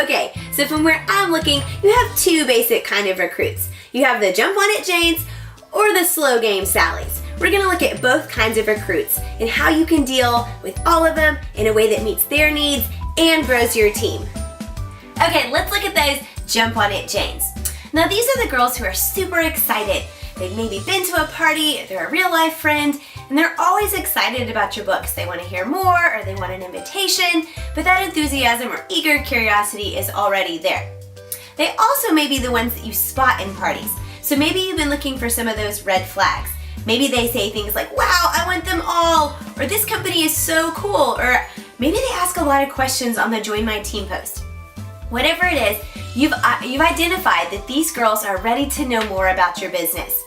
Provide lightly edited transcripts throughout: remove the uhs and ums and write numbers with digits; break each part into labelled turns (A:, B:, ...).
A: Okay, so from where I'm looking, you have two basic kind of recruits. You have the Jump On It Janes or the Slow Game Sallys. We're gonna look at both kinds of recruits and how you can deal with all of them in a way that meets their needs and grows your team. Okay, let's look at those Jump On It Janes. Now these are the girls who are super excited. They've maybe been to a party, they're a real life friend, and they're always excited about your books. They want to hear more or they want an invitation, but that enthusiasm or eager curiosity is already there. They also may be the ones that you spot in parties. So maybe you've been looking for some of those red flags. Maybe they say things like, wow, I want them all, or this company is so cool, or maybe they ask a lot of questions on the Join My Team post. Whatever it is, you've identified that these girls are ready to know more about your business.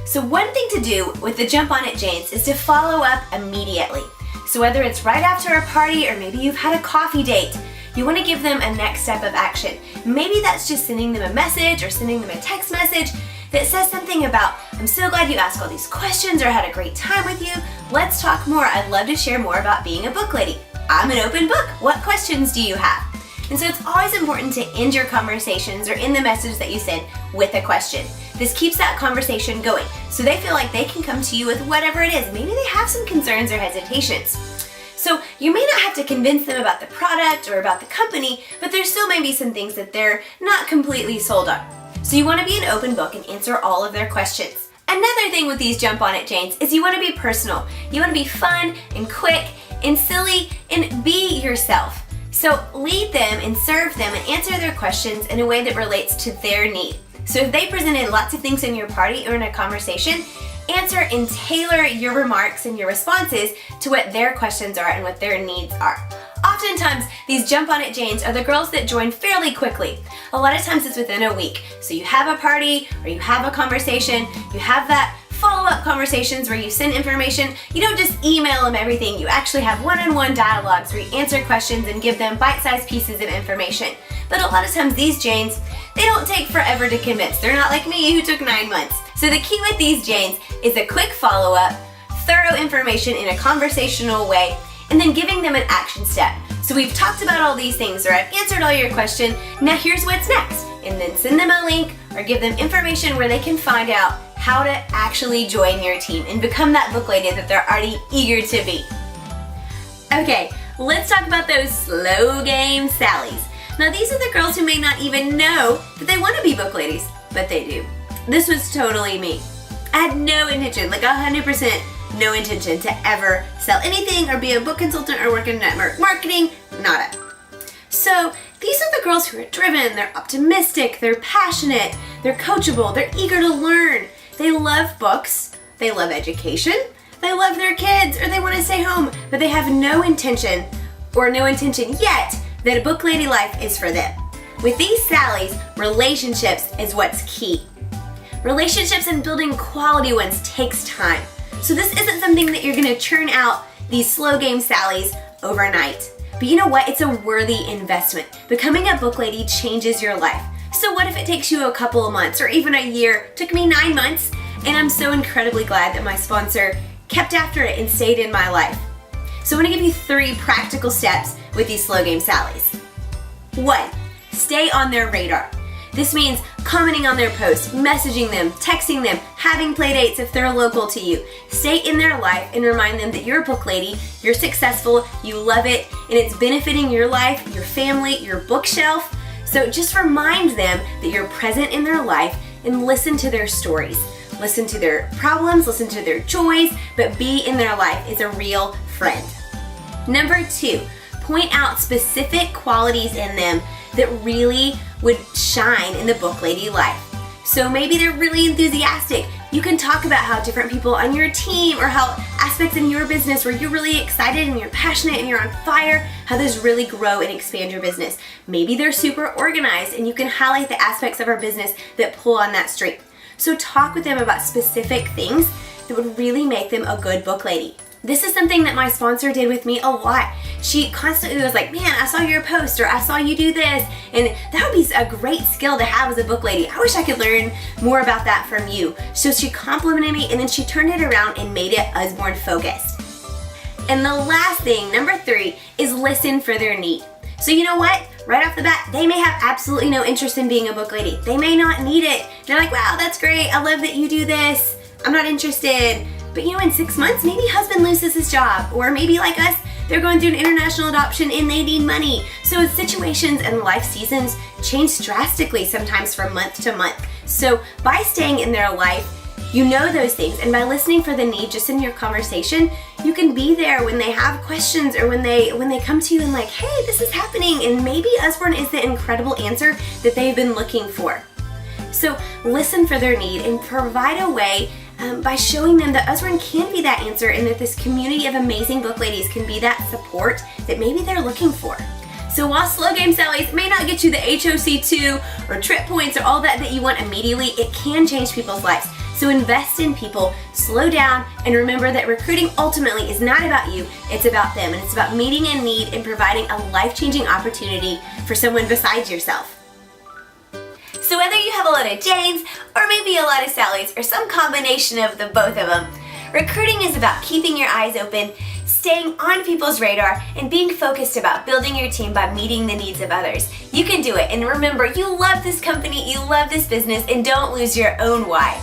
A: So one thing to do with the Jump On It Janes is to follow up immediately. So whether it's right after a party or maybe you've had a coffee date, you want to give them a next step of action. Maybe that's just sending them a message or sending them a text message that says something about, I'm so glad you asked all these questions or had a great time with you. Let's talk more. I'd love to share more about being a book lady. I'm an open book. What questions do you have? And so it's always important to end your conversations or end the message that you send with a question. This keeps that conversation going so they feel like they can come to you with whatever it is. Maybe they have some concerns or hesitations. So you may not have to convince them about the product or about the company, but there still may be some things that they're not completely sold on. So you want to be an open book and answer all of their questions. Another thing with these Jump On It Janes is you want to be personal. You want to be fun and quick and silly and be yourself. So lead them and serve them and answer their questions in a way that relates to their need. So if they presented lots of things in your party or in a conversation, answer and tailor your remarks and your responses to what their questions are and what their needs are. Oftentimes, these Jump On It Janes are the girls that join fairly quickly. A lot of times it's within a week. So you have a party or you have a conversation, you have that follow-up conversations where you send information. You don't just email them everything. You actually have one-on-one dialogues where you answer questions and give them bite-sized pieces of information. But a lot of times these Janes, they don't take forever to convince. They're not like me who took 9 months. So the key with these Janes is a quick follow-up, thorough information in a conversational way, and then giving them an action step. So we've talked about all these things, or I've answered all your questions, now here's what's next. And then send them a link or give them information where they can find out how to actually join your team and become that book lady that they're already eager to be. Okay, let's talk about those Slow Game Sallys. Now these are the girls who may not even know that they want to be book ladies, but they do. This was totally me. I had no intention, like 100% no intention to ever sell anything or be a book consultant or work in network marketing, nada. So these are the girls who are driven, they're optimistic, they're passionate, they're coachable, they're eager to learn. They love books, they love education, they love their kids, or they want to stay home, but they have no intention yet that a book lady life is for them. With these Sallys, relationships is what's key. Relationships and building quality ones takes time. So this isn't something that you're gonna churn out these Slow Game Sallys overnight. But you know what? It's a worthy investment. Becoming a book lady changes your life. So what if it takes you a couple of months or even a year? It took me 9 months, and I'm so incredibly glad that my sponsor kept after it and stayed in my life. So I want to give you 3 practical steps with these Slow Game Sallys. 1, stay on their radar. This means commenting on their posts, messaging them, texting them, having play dates if they're local to you. Stay in their life and remind them that you're a book lady, you're successful, you love it, and it's benefiting your life, your family, your bookshelf. So just remind them that you're present in their life and listen to their stories. Listen to their problems, listen to their joys, but be in their life as a real friend. Number 2, point out specific qualities in them that really would shine in the book lady life. So maybe they're really enthusiastic. You can talk about how different people on your team or how aspects in your business where you're really excited and you're passionate and you're on fire, how those really grow and expand your business. Maybe they're super organized and you can highlight the aspects of our business that pull on that streak. So talk with them about specific things that would really make them a good book lady. This is something that my sponsor did with me a lot. She constantly was like, man, I saw your post, or I saw you do this, and that would be a great skill to have as a book lady. I wish I could learn more about that from you. So she complimented me, and then she turned it around and made it Usborne focused. And the last thing, number 3, is listen for their need. So you know what? right off the bat, they may have absolutely no interest in being a book lady. They may not need it. They're like, wow, that's great. I love that you do this. I'm not interested. But in 6 months, maybe husband loses his job, or maybe like us, they're going through an international adoption and they need money. So situations and life seasons change drastically sometimes from month to month. So by staying in their life, you know those things, and by listening for the need just in your conversation, you can be there when they have questions or when they come to you and like, hey, this is happening, and maybe Usborne is the incredible answer that they've been looking for. So listen for their need and provide a way by showing them that Usborne can be that answer, and that this community of amazing book ladies can be that support that maybe they're looking for. So while Slow Game Sallies may not get you the HOC2 or trip points or all that you want immediately, it can change people's lives. So invest in people, slow down, and remember that recruiting ultimately is not about you, it's about them, and it's about meeting a need and providing a life-changing opportunity for someone besides yourself. So whether you have a lot of Janes, or maybe a lot of Sallys, or some combination of the both of them, recruiting is about keeping your eyes open, staying on people's radar, and being focused about building your team by meeting the needs of others. You can do it, and remember, you love this company, you love this business, and don't lose your own why.